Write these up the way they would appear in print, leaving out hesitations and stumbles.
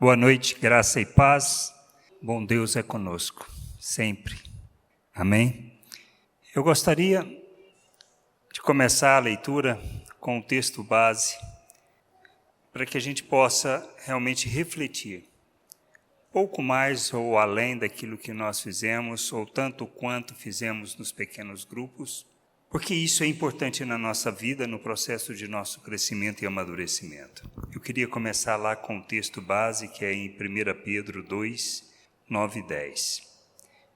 Boa noite, graça e paz. Bom Deus é conosco, sempre. Amém? Eu gostaria de começar a leitura com o texto base, para que a gente possa realmente refletir, pouco mais ou além daquilo que nós fizemos, ou tanto quanto fizemos nos pequenos grupos, porque isso é importante na nossa vida, no processo de nosso crescimento e amadurecimento. Eu queria começar lá com o texto base, que é em 1 Pedro 2, 9 e 10.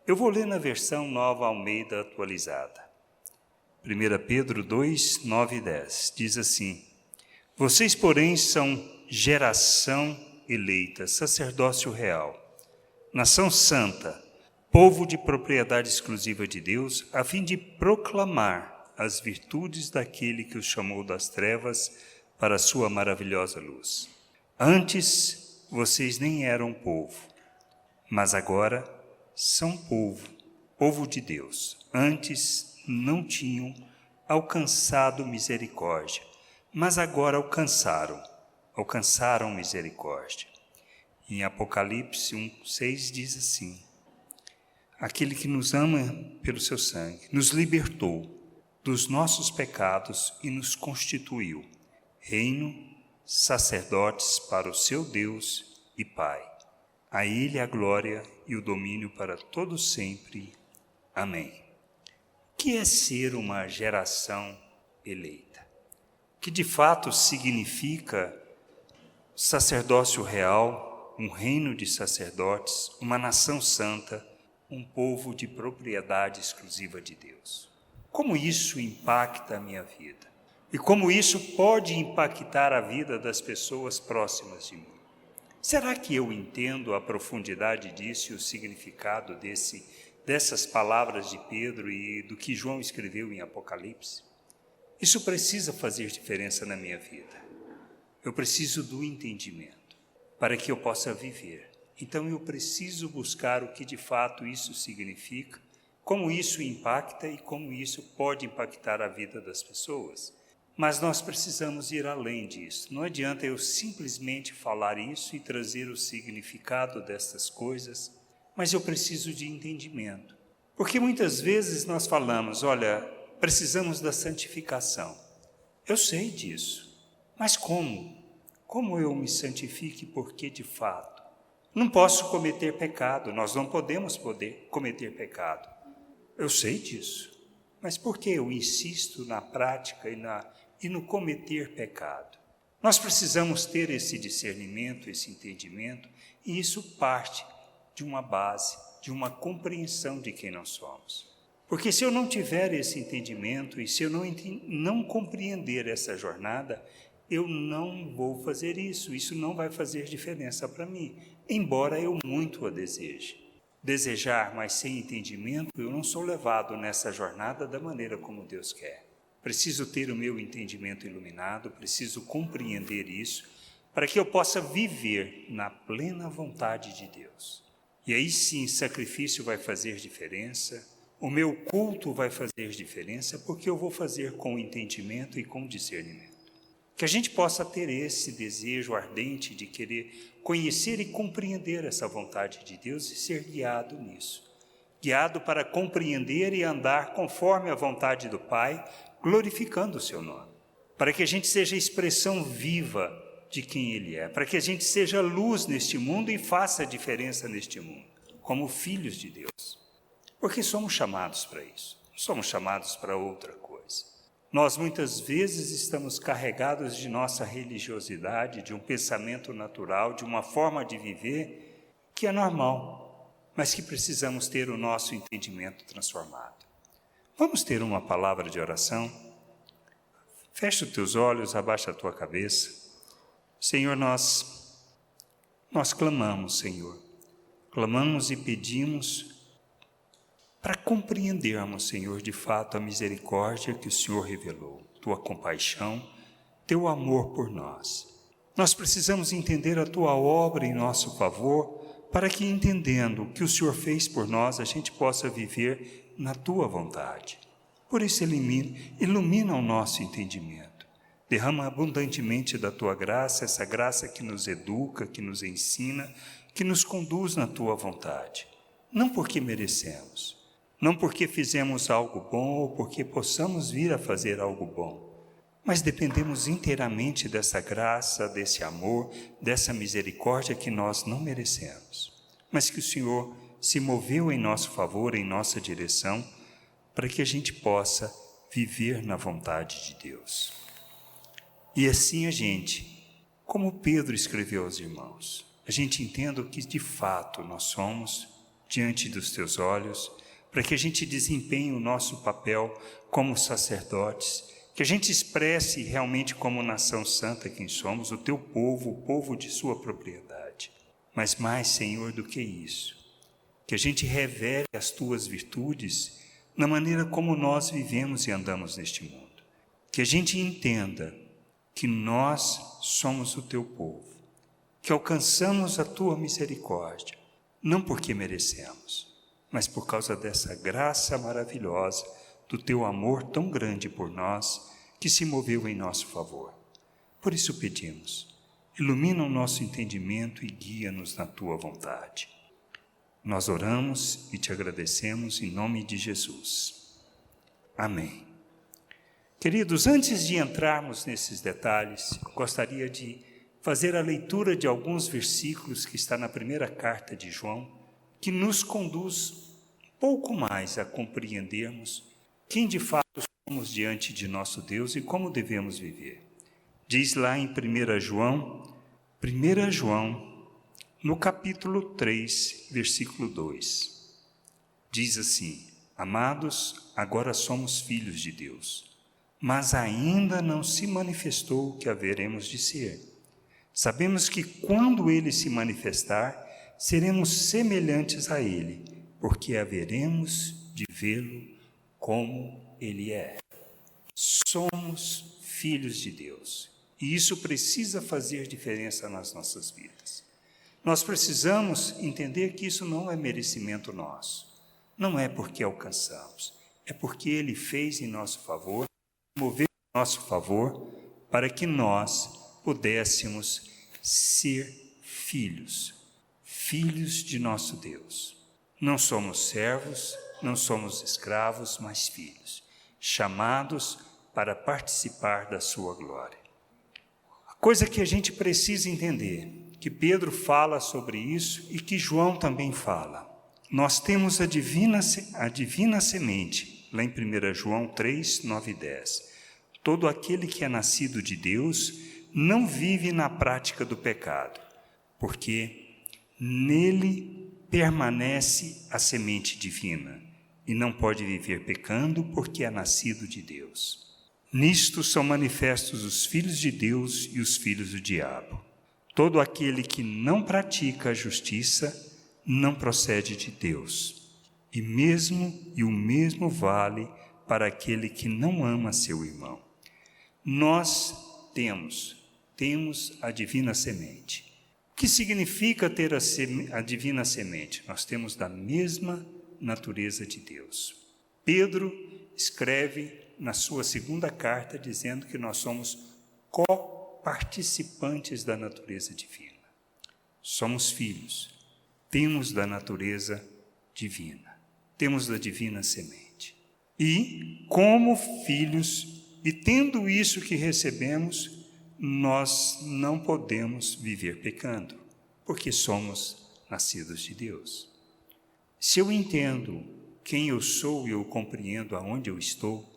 Eu vou ler na versão Nova Almeida atualizada. 1 Pedro 2, 9 e 10. Diz assim: Vocês, porém, são geração eleita, sacerdócio real, nação santa, povo de propriedade exclusiva de Deus, a fim de proclamar as virtudes daquele que os chamou das trevas para a sua maravilhosa luz. Antes, vocês nem eram povo, mas agora são povo de Deus. Antes não tinham alcançado misericórdia, mas agora alcançaram misericórdia. Em Apocalipse 1:6 diz assim: Aquele que nos ama pelo seu sangue, nos libertou dos nossos pecados e nos constituiu reino, sacerdotes para o seu Deus e Pai. A Ele a glória e o domínio para todo sempre. Amém. O que é ser uma geração eleita? Que de fato significa sacerdócio real, um reino de sacerdotes, uma nação santa, um povo de propriedade exclusiva de Deus. Como isso impacta a minha vida? E como isso pode impactar a vida das pessoas próximas de mim? Será que eu entendo a profundidade disso e o significado dessas palavras de Pedro e do que João escreveu em Apocalipse? Isso precisa fazer diferença na minha vida. Eu preciso do entendimento para que eu possa viver. Então eu preciso buscar o que de fato isso significa, como isso impacta e como isso pode impactar a vida das pessoas. Mas nós precisamos ir além disso. Não adianta eu simplesmente falar isso e trazer o significado dessas coisas, mas eu preciso de entendimento. Porque muitas vezes nós falamos, olha, precisamos da santificação. Eu sei disso, mas como? Como eu me santifique? Porque de fato não posso cometer pecado, nós não podemos cometer pecado. Eu sei disso, mas por que eu insisto na prática e no cometer pecado? Nós precisamos ter esse discernimento, esse entendimento, e isso parte de uma base, de uma compreensão de quem nós somos. Porque se eu não tiver esse entendimento e se eu não compreender essa jornada, eu não vou fazer isso, isso não vai fazer diferença para mim, embora eu muito a deseje. Desejar, mas sem entendimento, eu não sou levado nessa jornada da maneira como Deus quer. Preciso ter o meu entendimento iluminado, preciso compreender isso, para que eu possa viver na plena vontade de Deus. E aí sim, sacrifício vai fazer diferença, o meu culto vai fazer diferença, porque eu vou fazer com entendimento e com discernimento. Que a gente possa ter esse desejo ardente de querer conhecer e compreender essa vontade de Deus e ser guiado nisso. Guiado para compreender e andar conforme a vontade do Pai, glorificando o seu nome. Para que a gente seja a expressão viva de quem Ele é. Para que a gente seja luz neste mundo e faça a diferença neste mundo, como filhos de Deus. Porque somos chamados para isso. Não somos chamados para outra coisa. Nós muitas vezes estamos carregados de nossa religiosidade, de um pensamento natural, de uma forma de viver que é normal, mas que precisamos ter o nosso entendimento transformado. Vamos ter uma palavra de oração? Fecha os teus olhos, abaixa a tua cabeça. Senhor, nós clamamos, Senhor. Clamamos e pedimos para compreendermos, Senhor, de fato a misericórdia que o Senhor revelou, tua compaixão, teu amor por nós. Nós precisamos entender a tua obra em nosso favor, para que, entendendo o que o Senhor fez por nós, a gente possa viver na tua vontade. Por isso, ilumina o nosso entendimento. Derrama abundantemente da tua graça, essa graça que nos educa, que nos ensina, que nos conduz na tua vontade. Não porque merecemos, não porque fizemos algo bom ou porque possamos vir a fazer algo bom, mas dependemos inteiramente dessa graça, desse amor, dessa misericórdia que nós não merecemos, mas que o Senhor se moveu em nosso favor, em nossa direção, para que a gente possa viver na vontade de Deus. E assim a gente, como Pedro escreveu aos irmãos, a gente entenda o que de fato nós somos diante dos teus olhos, para que a gente desempenhe o nosso papel como sacerdotes, que a gente expresse realmente como nação santa quem somos, o teu povo, o povo de sua propriedade. Mas mais, Senhor, do que isso, que a gente revele as tuas virtudes na maneira como nós vivemos e andamos neste mundo. Que a gente entenda que nós somos o teu povo, que alcançamos a tua misericórdia, não porque merecemos, mas por causa dessa graça maravilhosa, do teu amor tão grande por nós, que se moveu em nosso favor. Por isso pedimos, ilumina o nosso entendimento e guia-nos na tua vontade. Nós oramos e te agradecemos em nome de Jesus. Amém. Queridos, antes de entrarmos nesses detalhes, gostaria de fazer a leitura de alguns versículos que está na primeira carta de João, que nos conduz um pouco mais a compreendermos quem de fato somos diante de nosso Deus e como devemos viver. Diz lá em 1 João, no capítulo 3, versículo 2, diz assim: Amados, agora somos filhos de Deus, mas ainda não se manifestou o que haveremos de ser. Sabemos que quando Ele se manifestar, seremos semelhantes a Ele, porque haveremos de vê-lo como Ele é. Somos filhos de Deus, e isso precisa fazer diferença nas nossas vidas. Nós precisamos entender que isso não é merecimento nosso, não é porque alcançamos, é porque Ele fez em nosso favor, moveu em nosso favor, para que nós pudéssemos ser filhos de nosso Deus. Não somos servos, não somos escravos, mas filhos, chamados para participar da sua glória. A coisa que a gente precisa entender, que Pedro fala sobre isso e que João também fala, nós temos a divina semente, lá em 1 João 3, 9 e 10. Todo aquele que é nascido de Deus não vive na prática do pecado, porque nele permanece a semente divina, e não pode viver pecando porque é nascido de Deus. Nisto são manifestos os filhos de Deus e os filhos do diabo. Todo aquele que não pratica a justiça não procede de Deus, e o mesmo vale para aquele que não ama seu irmão. Nós temos a divina semente. O que significa ter a divina semente? Nós temos da mesma natureza de Deus. Pedro escreve na sua segunda carta dizendo que nós somos coparticipantes da natureza divina. Somos filhos, temos da natureza divina, temos da divina semente. E como filhos, e tendo isso que recebemos, nós não podemos viver pecando, porque somos nascidos de Deus. Se eu entendo quem eu sou e eu compreendo aonde eu estou,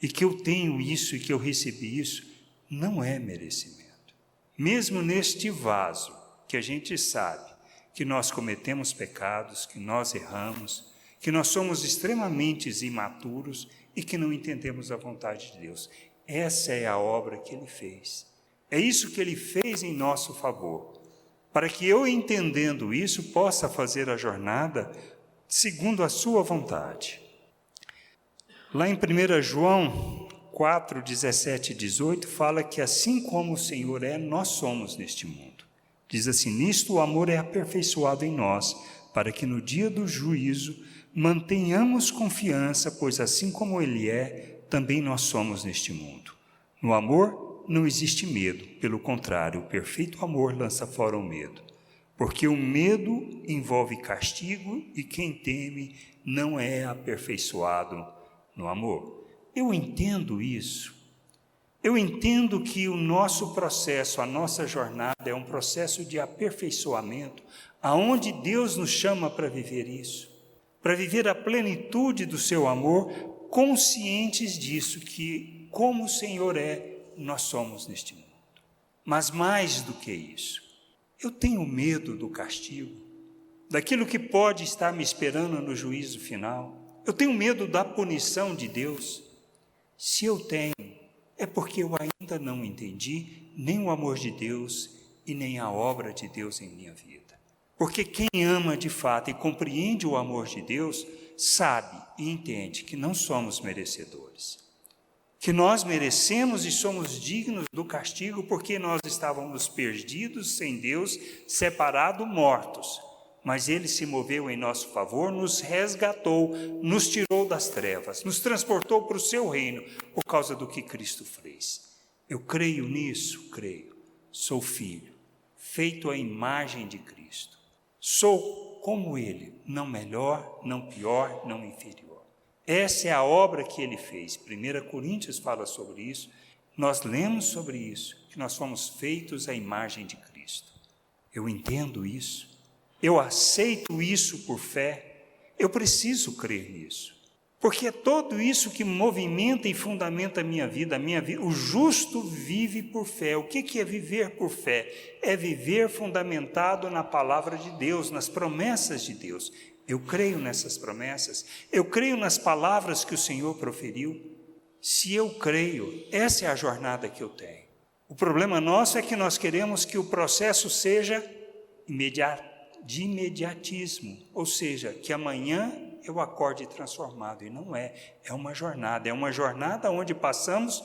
e que eu tenho isso e que eu recebi isso, não é merecimento. Mesmo neste vaso, que a gente sabe que nós cometemos pecados, que nós erramos, que nós somos extremamente imaturos e que não entendemos a vontade de Deus. Essa é a obra que Ele fez. É isso que Ele fez em nosso favor, para que eu, entendendo isso, possa fazer a jornada segundo a sua vontade. Lá em 1 João 4, 17 e 18, fala que assim como o Senhor é, nós somos neste mundo. Diz assim: nisto o amor é aperfeiçoado em nós, para que no dia do juízo mantenhamos confiança, pois assim como Ele é, também nós somos neste mundo. No amor não existe medo. Pelo contrário, o perfeito amor lança fora o medo. Porque o medo envolve castigo e quem teme não é aperfeiçoado no amor. Eu entendo isso. Eu entendo que o nosso processo, a nossa jornada é um processo de aperfeiçoamento, aonde Deus nos chama para viver isso, para viver a plenitude do seu amor, conscientes disso, que como o Senhor é, nós somos neste mundo. Mas mais do que isso, eu tenho medo do castigo, daquilo que pode estar me esperando no juízo final. Eu tenho medo da punição de Deus. Se eu tenho, é porque eu ainda não entendi nem o amor de Deus e nem a obra de Deus em minha vida. Porque quem ama de fato e compreende o amor de Deus, sabe e entende que não somos merecedores. Que nós merecemos e somos dignos do castigo porque nós estávamos perdidos, sem Deus, separados, mortos. Mas Ele se moveu em nosso favor, nos resgatou, nos tirou das trevas, nos transportou para o seu reino, por causa do que Cristo fez. Eu creio nisso? Creio. Sou filho, feito à imagem de Cristo. Sou como Ele, não melhor, não pior, não inferior. Essa é a obra que Ele fez. 1 Coríntios fala sobre isso. Nós lemos sobre isso, que nós fomos feitos à imagem de Cristo. Eu entendo isso. Eu aceito isso por fé, eu preciso crer nisso, porque é tudo isso que movimenta e fundamenta a minha vida. O justo vive por fé. O que é viver por fé? É viver fundamentado na palavra de Deus, nas promessas de Deus. Eu creio nessas promessas, eu creio nas palavras que o Senhor proferiu. Se eu creio, essa é a jornada que eu tenho. O problema nosso é que nós queremos que o processo seja de imediatismo, ou seja, que amanhã eu acorde transformado, e não é. É uma jornada onde passamos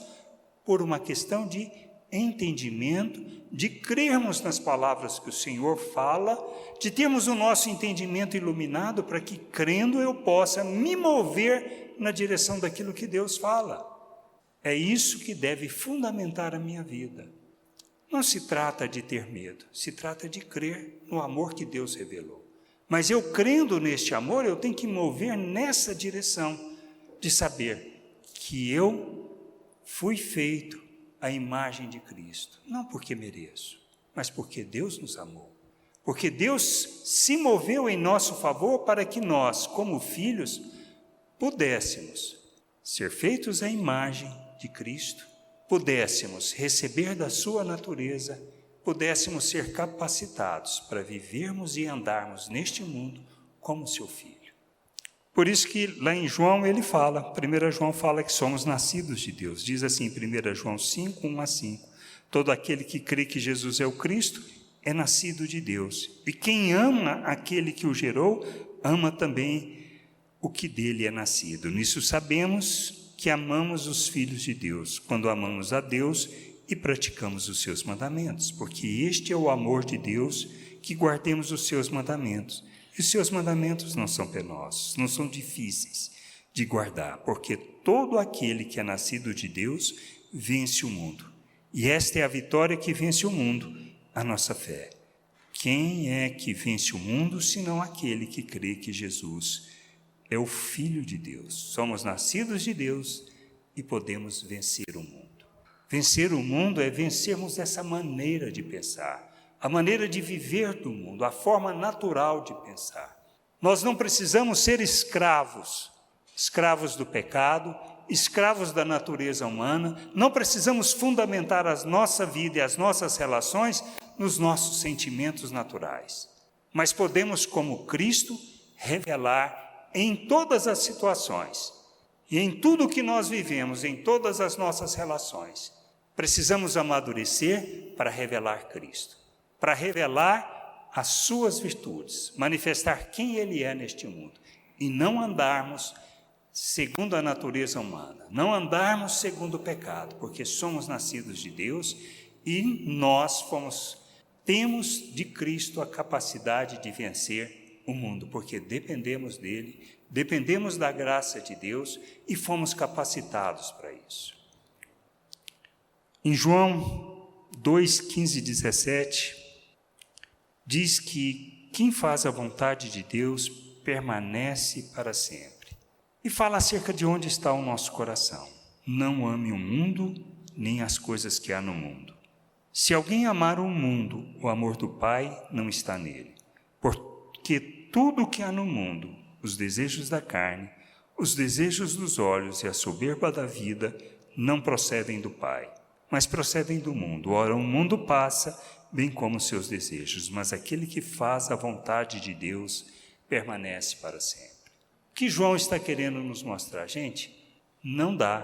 por uma questão de entendimento, de crermos nas palavras que o Senhor fala, de termos o nosso entendimento iluminado para que, crendo, eu possa me mover na direção daquilo que Deus fala. É isso que deve fundamentar a minha vida. Não se trata de ter medo, se trata de crer no amor que Deus revelou. Mas eu crendo neste amor, eu tenho que mover nessa direção de saber que eu fui feito à imagem de Cristo. Não porque mereço, mas porque Deus nos amou. Porque Deus se moveu em nosso favor para que nós, como filhos, pudéssemos ser feitos à imagem de Cristo, pudéssemos receber da sua natureza, pudéssemos ser capacitados para vivermos e andarmos neste mundo como seu filho. Por isso que lá em João ele fala, 1 João fala que somos nascidos de Deus. Diz assim, 1 João 5, 1-5, todo aquele que crê que Jesus é o Cristo é nascido de Deus. E quem ama aquele que o gerou, ama também o que dele é nascido. Nisso sabemos que amamos os filhos de Deus, quando amamos a Deus e praticamos os seus mandamentos, porque este é o amor de Deus, que guardemos os seus mandamentos. E os seus mandamentos não são penosos, não são difíceis de guardar, porque todo aquele que é nascido de Deus vence o mundo. E esta é a vitória que vence o mundo, a nossa fé. Quem é que vence o mundo, senão aquele que crê que Jesus é o Filho de Deus? Somos nascidos de Deus e podemos vencer o mundo. Vencer o mundo é vencermos essa maneira de pensar, a maneira de viver do mundo, a forma natural de pensar. Nós não precisamos ser escravos do pecado, escravos da natureza humana, não precisamos fundamentar a nossa vida e as nossas relações nos nossos sentimentos naturais, mas podemos, como Cristo, revelar em todas as situações e em tudo que nós vivemos, em todas as nossas relações. Precisamos amadurecer para revelar Cristo, para revelar as suas virtudes, manifestar quem Ele é neste mundo, e não andarmos segundo a natureza humana, não andarmos segundo o pecado, porque somos nascidos de Deus e nós temos de Cristo a capacidade de vencer o mundo, porque dependemos dele, dependemos da graça de Deus e fomos capacitados para isso. Em João 2, 15 e 17, diz que quem faz a vontade de Deus permanece para sempre. E fala acerca de onde está o nosso coração. Não ame o mundo, nem as coisas que há no mundo. Se alguém amar o mundo, o amor do Pai não está nele. Porque tudo o que há no mundo, os desejos da carne, os desejos dos olhos e a soberba da vida, não procedem do Pai, mas procedem do mundo. Ora, o mundo passa, bem como os seus desejos, mas aquele que faz a vontade de Deus permanece para sempre. O que João está querendo nos mostrar? Gente, não dá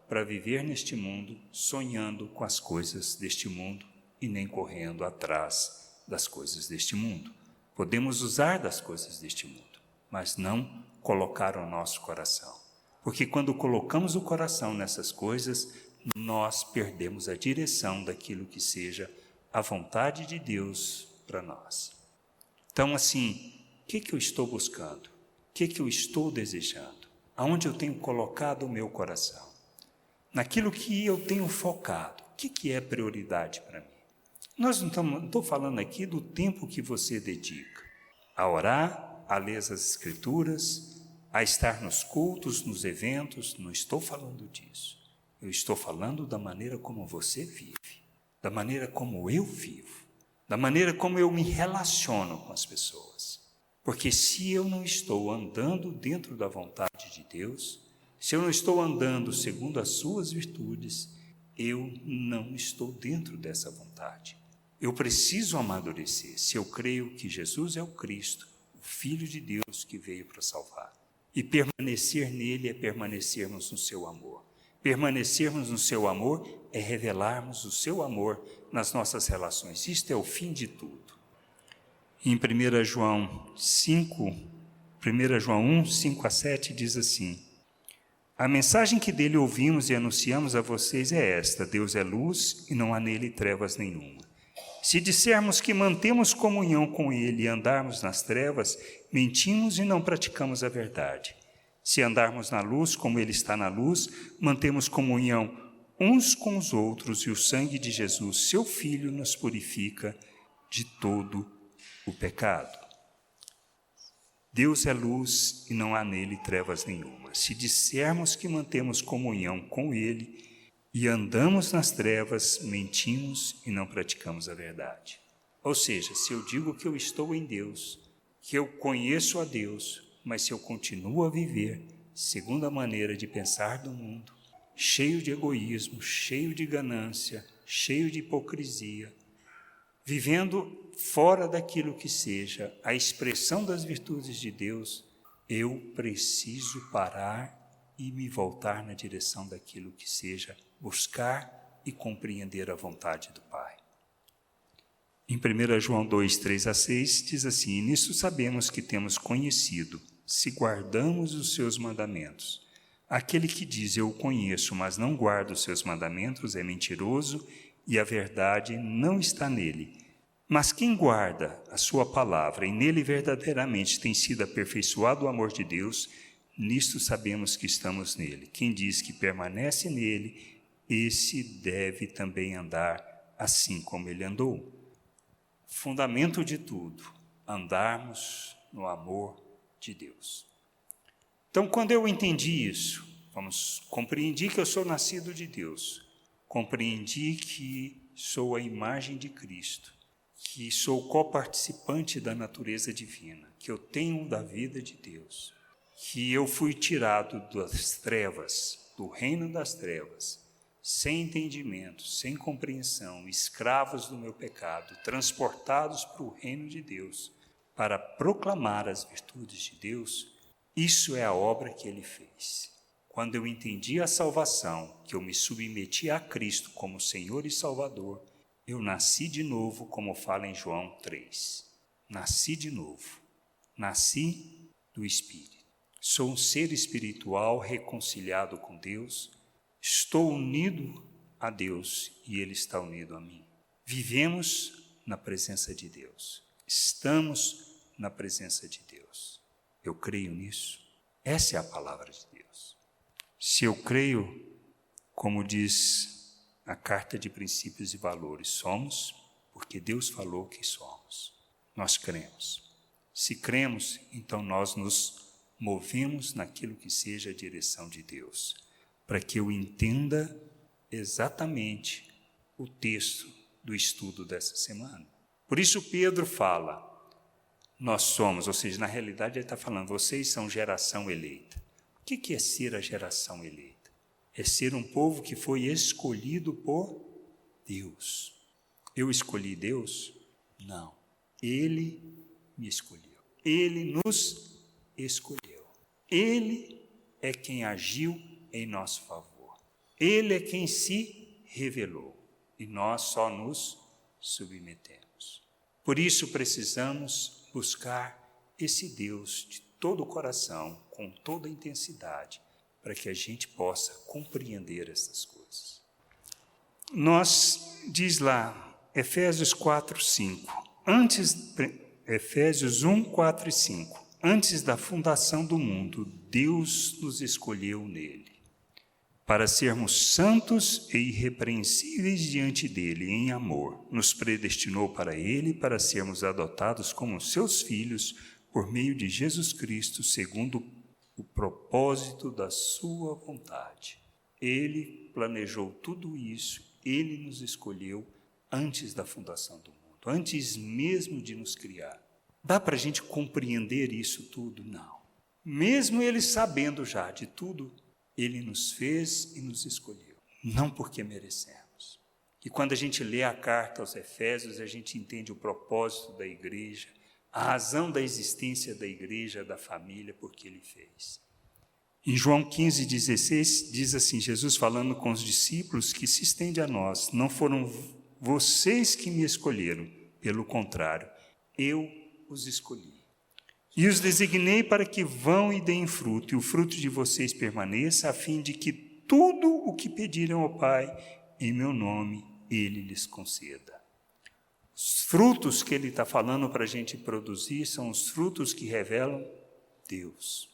para viver neste mundo sonhando com as coisas deste mundo e nem correndo atrás das coisas deste mundo. Podemos usar das coisas deste mundo, mas não colocar o nosso coração. Porque quando colocamos o coração nessas coisas, nós perdemos a direção daquilo que seja a vontade de Deus para nós. Então, assim, o que eu estou buscando? O que eu estou desejando? Aonde eu tenho colocado o meu coração? Naquilo que eu tenho focado. O que é prioridade para mim? Não estou falando aqui do tempo que você dedica a orar, a ler as Escrituras, a estar nos cultos, nos eventos. Não estou falando disso. Eu estou falando da maneira como você vive, da maneira como eu vivo, da maneira como eu me relaciono com as pessoas. Porque se eu não estou andando dentro da vontade de Deus, se eu não estou andando segundo as suas virtudes, eu não estou dentro dessa vontade. Eu preciso amadurecer. Se eu creio que Jesus é o Cristo, o Filho de Deus que veio para salvar. E permanecer nele é permanecermos no seu amor. Permanecermos no seu amor é revelarmos o seu amor nas nossas relações. Isto é o fim de tudo. Em 1 João 1 5 a 7 diz assim: a mensagem que dele ouvimos e anunciamos a vocês é esta: Deus é luz e não há nele trevas nenhuma. Se dissermos que mantemos comunhão com ele e andarmos nas trevas, mentimos e não praticamos a verdade. Se andarmos na luz como ele está na luz, mantemos comunhão uns com os outros e o sangue de Jesus, seu Filho, nos purifica de todo o pecado. Deus é luz e não há nele trevas nenhuma. Se dissermos que mantemos comunhão com ele e andamos nas trevas, mentimos e não praticamos a verdade. Ou seja, se eu digo que eu estou em Deus, que eu conheço a Deus, mas se eu continuo a viver segundo a maneira de pensar do mundo, cheio de egoísmo, cheio de ganância, cheio de hipocrisia, vivendo fora daquilo que seja a expressão das virtudes de Deus, eu preciso parar e me voltar na direção daquilo que seja buscar e compreender a vontade do Pai. Em 1 João 2, 3 a 6, diz assim: e nisso sabemos que temos conhecido, se guardamos os seus mandamentos. Aquele que diz eu o conheço, mas não guarda os seus mandamentos, é mentiroso e a verdade não está nele. Mas quem guarda a sua palavra e nele verdadeiramente tem sido aperfeiçoado o amor de Deus, nisto sabemos que estamos nele. Quem diz que permanece nele, esse deve também andar assim como ele andou. Fundamento de tudo, andarmos no amor de Deus. Então, quando eu entendi isso, compreendi que eu sou nascido de Deus, compreendi que sou a imagem de Cristo, que sou coparticipante da natureza divina, que eu tenho da vida de Deus, que eu fui tirado das trevas, do reino das trevas, sem entendimento, sem compreensão, escravos do meu pecado, transportados para o reino de Deus, para proclamar as virtudes de Deus. Isso é a obra que ele fez. Quando eu entendi a salvação, que eu me submeti a Cristo como Senhor e Salvador, eu nasci de novo, como fala em João 3. Nasci de novo. Nasci do Espírito. Sou um ser espiritual reconciliado com Deus. Estou unido a Deus e Ele está unido a mim. Vivemos na presença de Deus. Estamos na presença de Deus. Eu creio nisso. Essa é a palavra de Deus. Se eu creio, como diz a carta de princípios e valores. Somos porque Deus falou que somos. Nós cremos. Se cremos, então nós nos movemos naquilo que seja a direção de Deus, para que eu entenda exatamente o texto do estudo dessa semana. Por isso Pedro fala, nós somos, ou seja, na realidade ele está falando, vocês são geração eleita. O que é ser a geração eleita? É ser um povo que foi escolhido por Deus. Eu escolhi Deus? Não. Ele me escolheu. Ele nos escolheu. Ele é quem agiu em nosso favor. Ele é quem se revelou. E nós só nos submetemos. Por isso precisamos buscar esse Deus de todo o coração, com toda a intensidade, para que a gente possa compreender essas coisas. Diz lá, Efésios 4, 5, Efésios 1, 4 e 5, antes da fundação do mundo, Deus nos escolheu nele, para sermos santos e irrepreensíveis diante dele em amor. Nos predestinou para ele, para sermos adotados como seus filhos, por meio de Jesus Cristo, segundo o propósito da sua vontade. Ele planejou tudo isso, ele nos escolheu antes da fundação do mundo, antes mesmo de nos criar. Dá para a gente compreender isso tudo? Não. Mesmo ele sabendo já de tudo, ele nos fez e nos escolheu, não porque merecemos. E quando a gente lê a carta aos Efésios, a gente entende o propósito da igreja, a razão da existência da igreja, da família, porque ele fez. Em João 15, 16, diz assim, Jesus falando com os discípulos, que se estende a nós, não foram vocês que me escolheram, pelo contrário, eu os escolhi. E os designei para que vão e deem fruto, e o fruto de vocês permaneça, a fim de que tudo o que pedirem ao Pai, em meu nome, Ele lhes conceda. Os frutos que Ele está falando para a gente produzir são os frutos que revelam Deus,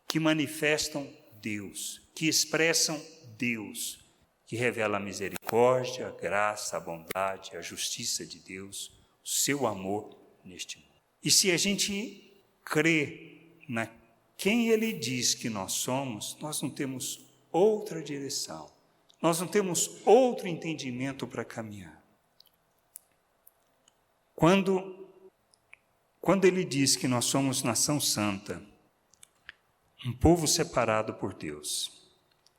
que manifestam Deus, que expressam Deus, que revela a misericórdia, a graça, a bondade, a justiça de Deus, o seu amor neste mundo. E se a gente crê na quem Ele diz que nós somos, nós não temos outra direção, nós não temos outro entendimento para caminhar. Quando Ele diz que nós somos nação santa, um povo separado por Deus,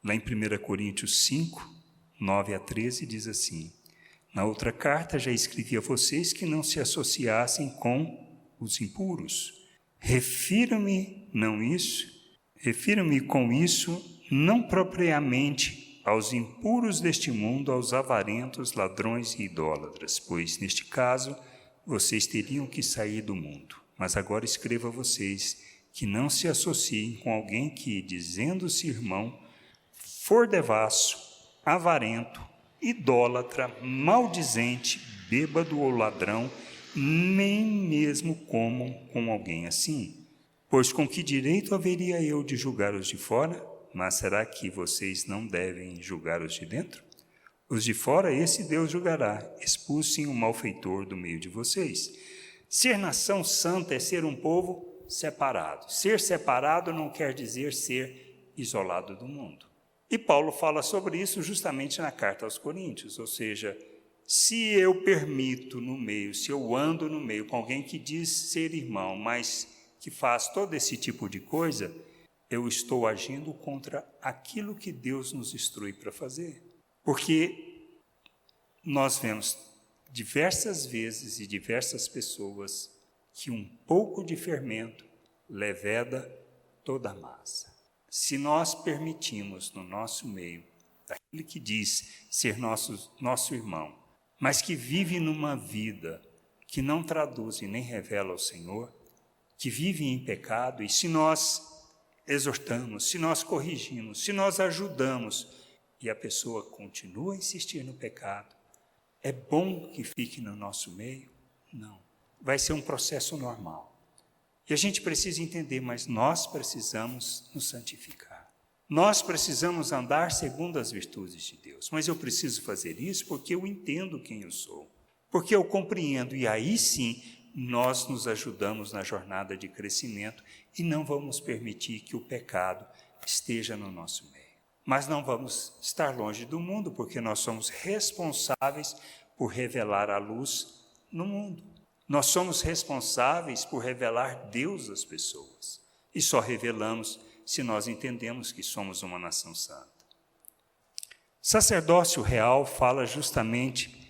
lá em 1 Coríntios 5, 9 a 13, diz assim, na outra carta já escrevi a vocês que não se associassem com os impuros. Refiro-me com isso não propriamente aos impuros deste mundo, aos avarentos, ladrões e idólatras, pois, neste caso, vocês teriam que sair do mundo. Mas agora escrevo a vocês que não se associem com alguém que, dizendo-se irmão, for devasso, avarento, idólatra, maldizente, bêbado ou ladrão, nem mesmo comam com alguém assim. Pois com que direito haveria eu de julgar os de fora? Mas será que vocês não devem julgar os de dentro? Os de fora, esse Deus julgará. Expulsem o malfeitor do meio de vocês. Ser nação santa é ser um povo separado. Ser separado não quer dizer ser isolado do mundo. E Paulo fala sobre isso justamente na carta aos Coríntios, ou seja, se eu permito no meio, se eu ando no meio com alguém que diz ser irmão, mas que faz todo esse tipo de coisa, eu estou agindo contra aquilo que Deus nos instrui para fazer. Porque nós vemos diversas vezes e diversas pessoas que um pouco de fermento leveda toda a massa. Se nós permitimos no nosso meio, daquele que diz ser nosso irmão, mas que vive numa vida que não traduz e nem revela o Senhor, que vive em pecado, e se nós exortamos, se nós corrigimos, se nós ajudamos, e a pessoa continua a insistir no pecado, é bom que fique no nosso meio? Não. Vai ser um processo normal. E a gente precisa entender, mas nós precisamos nos santificar. Nós precisamos andar segundo as virtudes de Deus, mas eu preciso fazer isso porque eu entendo quem eu sou, porque eu compreendo, e aí sim nós nos ajudamos na jornada de crescimento e não vamos permitir que o pecado esteja no nosso meio. Mas não vamos estar longe do mundo, porque nós somos responsáveis por revelar a luz no mundo. Nós somos responsáveis por revelar Deus às pessoas, e só revelamos se nós entendemos que somos uma nação santa. Sacerdócio real fala justamente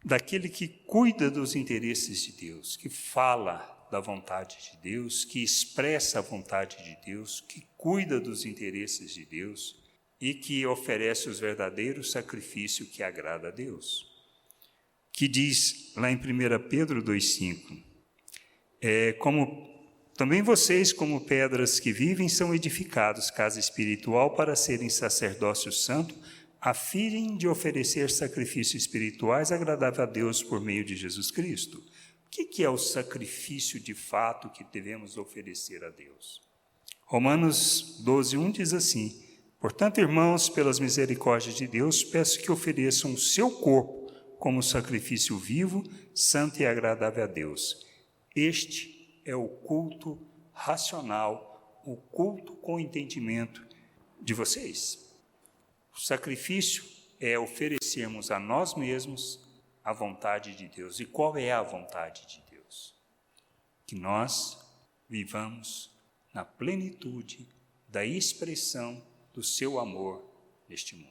daquele que cuida dos interesses de Deus, que fala da vontade de Deus, que expressa a vontade de Deus, que cuida dos interesses de Deus e que oferece os verdadeiros sacrifícios que agrada a Deus. Que diz lá em 1 Pedro 2,5, como também vocês, como pedras que vivem, são edificados, casa espiritual, para serem sacerdócio santo, a fim de oferecer sacrifícios espirituais agradáveis a Deus por meio de Jesus Cristo. O que é o sacrifício de fato que devemos oferecer a Deus? Romanos 12:1 diz assim: portanto, irmãos, pelas misericórdias de Deus, peço que ofereçam o seu corpo como sacrifício vivo, santo e agradável a Deus. Este é o culto racional, o culto com entendimento de vocês. O sacrifício é oferecermos a nós mesmos a vontade de Deus. E qual é a vontade de Deus? Que nós vivamos na plenitude da expressão do seu amor neste mundo.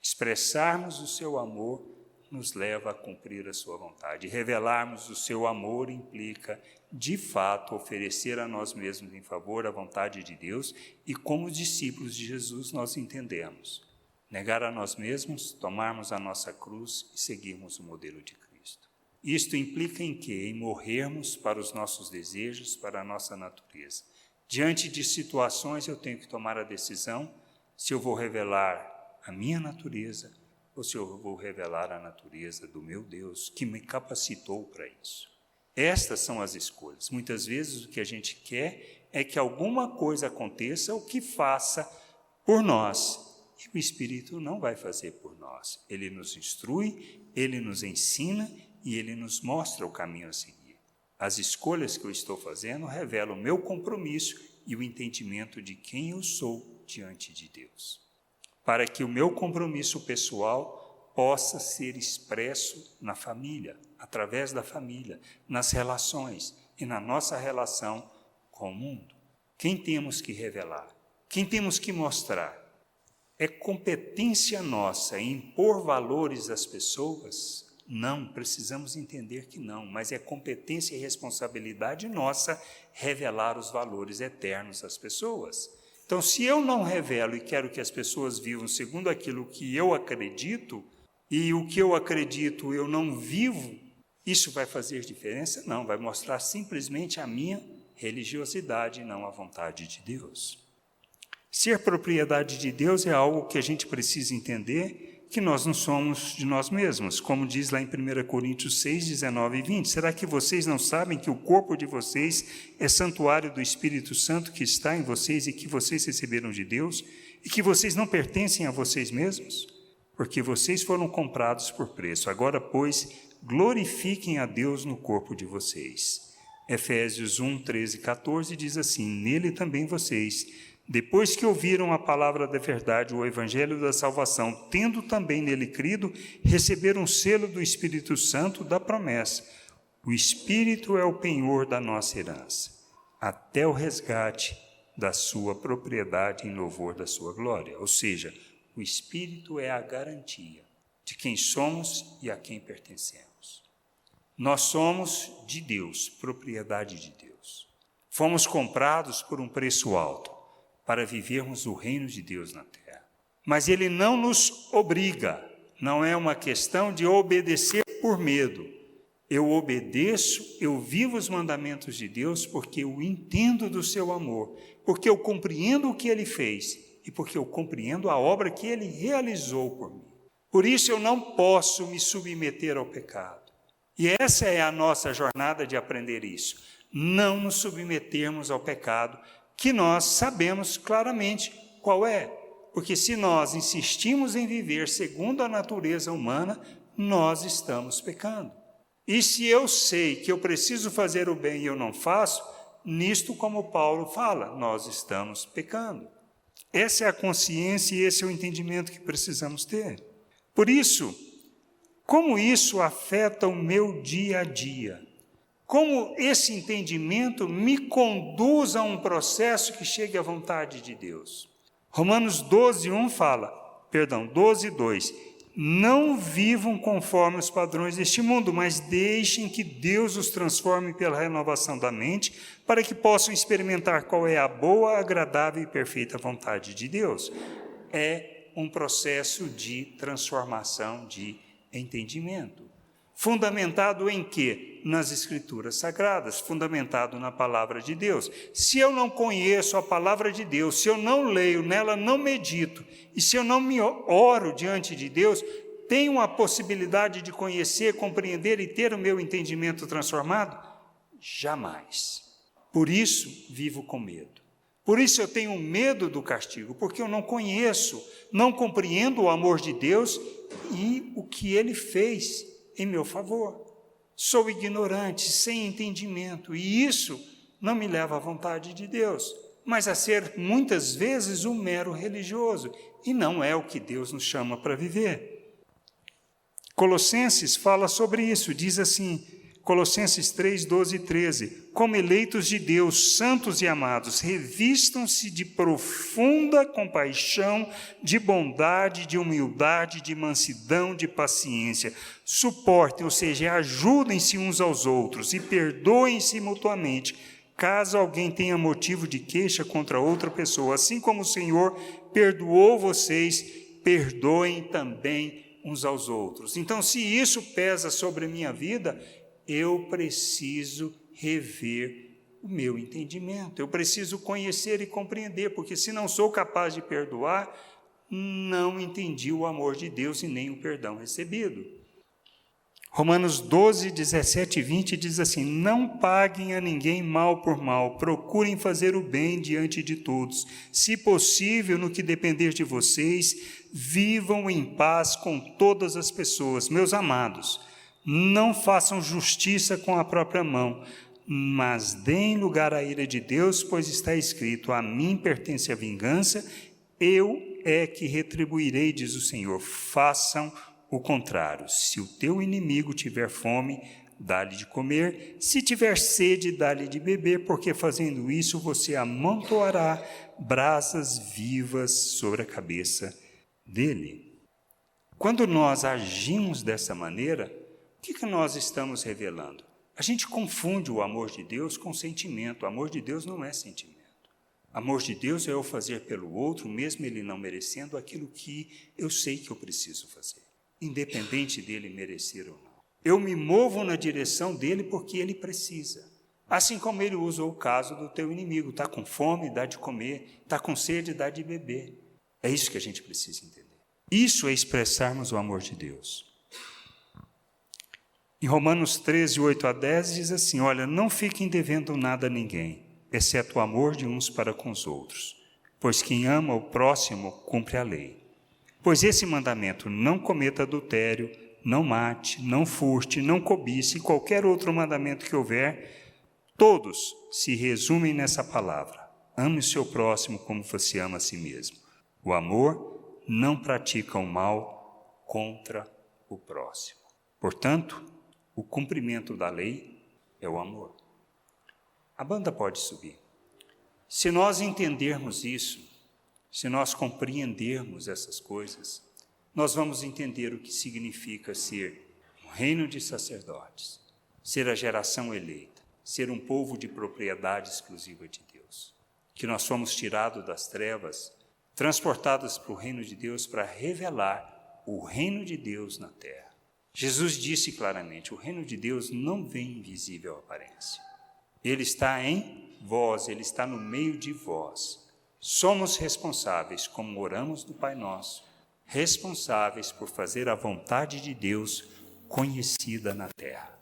Expressarmos o seu amor nos leva a cumprir a sua vontade. Revelarmos o seu amor implica, de fato, oferecer a nós mesmos em favor à vontade de Deus, e como discípulos de Jesus nós entendemos: negar a nós mesmos, tomarmos a nossa cruz e seguirmos o modelo de Cristo. Isto implica em quê? Em morrermos para os nossos desejos, para a nossa natureza. Diante de situações eu tenho que tomar a decisão se eu vou revelar a minha natureza ou se eu vou revelar a natureza do meu Deus, que me capacitou para isso. Estas são as escolhas. Muitas vezes o que a gente quer é que alguma coisa aconteça ou que faça por nós. E o Espírito não vai fazer por nós. Ele nos instrui, ele nos ensina e ele nos mostra o caminho a seguir. As escolhas que eu estou fazendo revelam o meu compromisso e o entendimento de quem eu sou diante de Deus, para que o meu compromisso pessoal possa ser expresso na família, através da família, nas relações e na nossa relação com o mundo. Quem temos que revelar? Quem temos que mostrar? É competência nossa impor valores às pessoas? Não, precisamos entender que não, mas é competência e responsabilidade nossa revelar os valores eternos às pessoas. Então, se eu não revelo e quero que as pessoas vivam segundo aquilo que eu acredito, e o que eu acredito eu não vivo, isso vai fazer diferença? Não, vai mostrar simplesmente a minha religiosidade e não a vontade de Deus. Ser propriedade de Deus é algo que a gente precisa entender, que nós não somos de nós mesmos, como diz lá em 1 Coríntios 6, 19 e 20. Será que vocês não sabem que o corpo de vocês é santuário do Espírito Santo que está em vocês e que vocês receberam de Deus, e que vocês não pertencem a vocês mesmos? Porque vocês foram comprados por preço. Agora, pois, glorifiquem a Deus no corpo de vocês. Efésios 1, 13 e 14 diz assim: nele também vocês, depois que ouviram a palavra da verdade, o evangelho da salvação, tendo também nele crido, receberam o selo do Espírito Santo da promessa. O Espírito é o penhor da nossa herança, até o resgate da sua propriedade em louvor da sua glória. Ou seja, o Espírito é a garantia de quem somos e a quem pertencemos. Nós somos de Deus, propriedade de Deus. Fomos comprados por um preço alto, para vivermos o reino de Deus na terra. Mas ele não nos obriga, não é uma questão de obedecer por medo. Eu obedeço, eu vivo os mandamentos de Deus porque eu entendo do seu amor, porque eu compreendo o que ele fez e porque eu compreendo a obra que ele realizou por mim. Por isso eu não posso me submeter ao pecado. E essa é a nossa jornada de aprender isso. Não nos submetermos ao pecado, que nós sabemos claramente Qual é? Porque se nós insistimos em viver segundo a natureza humana, nós estamos pecando. E se eu sei que eu preciso fazer o bem e eu não faço, nisto, como Paulo fala, nós estamos pecando. Essa é a consciência e esse é o entendimento que precisamos ter. Por isso, como isso afeta o meu dia a dia? Como esse entendimento me conduz a um processo que chegue à vontade de Deus? Romanos 12:2, não vivam conforme os padrões deste mundo, mas deixem que Deus os transforme pela renovação da mente, para que possam experimentar qual é a boa, agradável e perfeita vontade de Deus. É um processo de transformação de entendimento. Fundamentado em quê? Nas Escrituras Sagradas, fundamentado na Palavra de Deus. Se eu não conheço a Palavra de Deus, se eu não leio, nela não medito, e se eu não me oro diante de Deus, tenho a possibilidade de conhecer, compreender e ter o meu entendimento transformado? Jamais. Por isso, vivo com medo. Por isso eu tenho medo do castigo, porque eu não conheço, não compreendo o amor de Deus e o que Ele fez em meu favor. Sou ignorante, sem entendimento, e isso não me leva à vontade de Deus, mas a ser muitas vezes um mero religioso, e não é o que Deus nos chama para viver. Colossenses fala sobre isso, diz assim, Colossenses 3:12-13, como eleitos de Deus, santos e amados, revistam-se de profunda compaixão, de bondade, de humildade, de mansidão, de paciência. Suportem, ou seja, ajudem-se uns aos outros e perdoem-se mutuamente, caso alguém tenha motivo de queixa contra outra pessoa. Assim como o Senhor perdoou vocês, perdoem também uns aos outros. Então, se isso pesa sobre a minha vida, eu preciso rever o meu entendimento, eu preciso conhecer e compreender, porque se não sou capaz de perdoar, não entendi o amor de Deus e nem o perdão recebido. Romanos 12:17-20 diz assim, não paguem a ninguém mal por mal, procurem fazer o bem diante de todos. Se possível, no que depender de vocês, vivam em paz com todas as pessoas. Meus amados, não façam justiça com a própria mão, mas deem lugar à ira de Deus, pois está escrito, a mim pertence a vingança, eu é que retribuirei, diz o Senhor. Façam o contrário. Se o teu inimigo tiver fome, dá-lhe de comer, se tiver sede, dá-lhe de beber, porque fazendo isso você amontoará brasas vivas sobre a cabeça dele. Quando nós agimos dessa maneira, o que nós estamos revelando? A gente confunde o amor de Deus com sentimento. O amor de Deus não é sentimento. O amor de Deus é eu fazer pelo outro, mesmo ele não merecendo, aquilo que eu sei que eu preciso fazer, independente dele merecer ou não. Eu me movo na direção dele porque ele precisa. Assim como ele usa o caso do teu inimigo. Está com fome, dá de comer. Está com sede, dá de beber. É isso que a gente precisa entender. Isso é expressarmos o amor de Deus. Em Romanos 13:8-10 diz assim, olha, não fiquem devendo nada a ninguém, exceto o amor de uns para com os outros, pois quem ama o próximo cumpre a lei. Pois esse mandamento, não cometa adultério, não mate, não furte, não cobice, e qualquer outro mandamento que houver, todos se resumem nessa palavra, ame o seu próximo como você ama a si mesmo. O amor não pratica o mal contra o próximo. Portanto, o cumprimento da lei é o amor. A banda pode subir. Se nós entendermos isso, se nós compreendermos essas coisas, nós vamos entender o que significa ser um reino de sacerdotes, ser a geração eleita, ser um povo de propriedade exclusiva de Deus, que nós fomos tirados das trevas, transportados para o reino de Deus para revelar o reino de Deus na terra. Jesus disse claramente, o reino de Deus não vem em visível aparência. Ele está em vós, ele está no meio de vós. Somos responsáveis, como oramos no Pai Nosso, responsáveis por fazer a vontade de Deus conhecida na terra.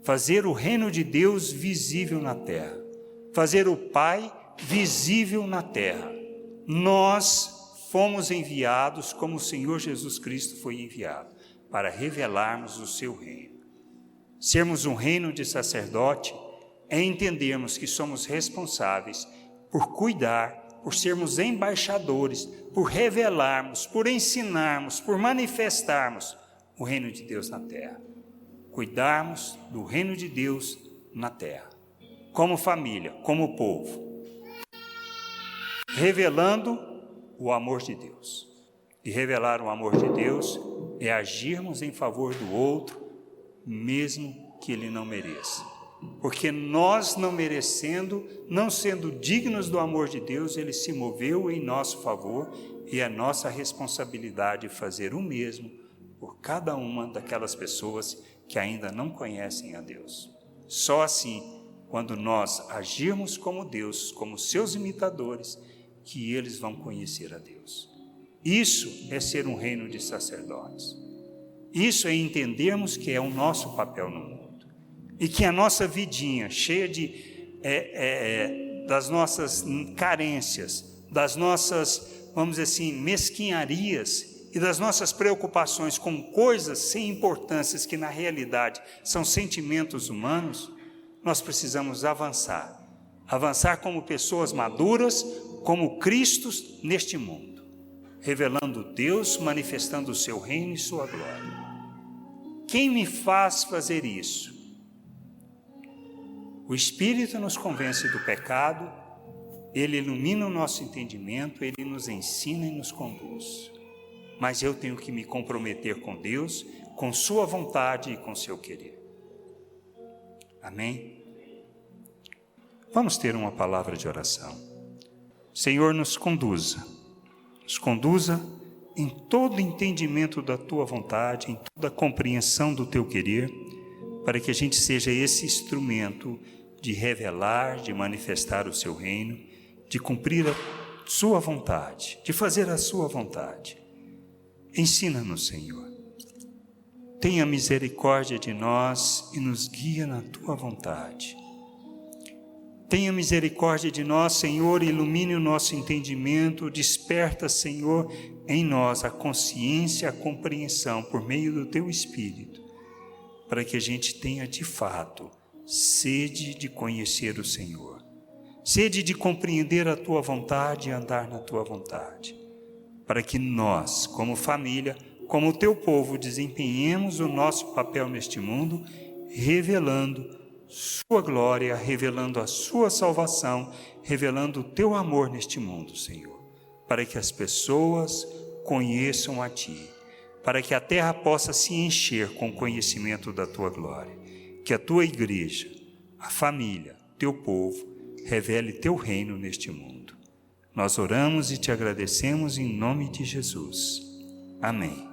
Fazer o reino de Deus visível na terra. Fazer o Pai visível na terra. Nós fomos enviados como o Senhor Jesus Cristo foi enviado, para revelarmos o seu reino. Sermos um reino de sacerdote é entendermos que somos responsáveis por cuidar, por sermos embaixadores, por revelarmos, por ensinarmos, por manifestarmos o reino de Deus na terra. Cuidarmos do reino de Deus na terra, como família, como povo, revelando o amor de Deus. E revelar o amor de Deus é agirmos em favor do outro, mesmo que ele não mereça. Porque nós não merecendo, não sendo dignos do amor de Deus, ele se moveu em nosso favor e é nossa responsabilidade fazer o mesmo por cada uma daquelas pessoas que ainda não conhecem a Deus. Só assim, quando nós agirmos como Deus, como seus imitadores, que eles vão conhecer a Deus. Isso é ser um reino de sacerdotes. Isso é entendermos que é o nosso papel no mundo. E que a nossa vidinha, cheia das nossas carências, das nossas, vamos dizer assim, mesquinharias e das nossas preocupações com coisas sem importâncias que na realidade são sentimentos humanos, nós precisamos avançar. Avançar como pessoas maduras, como Cristos neste mundo, revelando Deus, manifestando o seu reino e sua glória. Quem me faz fazer isso? O Espírito nos convence do pecado, ele ilumina o nosso entendimento, ele nos ensina e nos conduz. Mas eu tenho que me comprometer com Deus, com sua vontade e com seu querer. Amém? Vamos ter uma palavra de oração. Senhor, nos conduza em todo entendimento da tua vontade, em toda compreensão do teu querer, para que a gente seja esse instrumento de revelar, de manifestar o seu reino, de cumprir a sua vontade, de fazer a sua vontade. Ensina-nos, Senhor. Tenha misericórdia de nós e nos guia na tua vontade. Tenha misericórdia de nós, Senhor, ilumine o nosso entendimento, desperta, Senhor, em nós a consciência, a compreensão por meio do teu Espírito, para que a gente tenha de fato sede de conhecer o Senhor, sede de compreender a tua vontade e andar na tua vontade, para que nós, como família, como teu povo, desempenhemos o nosso papel neste mundo, revelando sua glória, revelando a sua salvação, revelando o teu amor neste mundo, Senhor, para que as pessoas conheçam a ti, para que a terra possa se encher com o conhecimento da tua glória, que a tua igreja, a família, teu povo, revele teu reino neste mundo. Nós oramos e te agradecemos em nome de Jesus. Amém.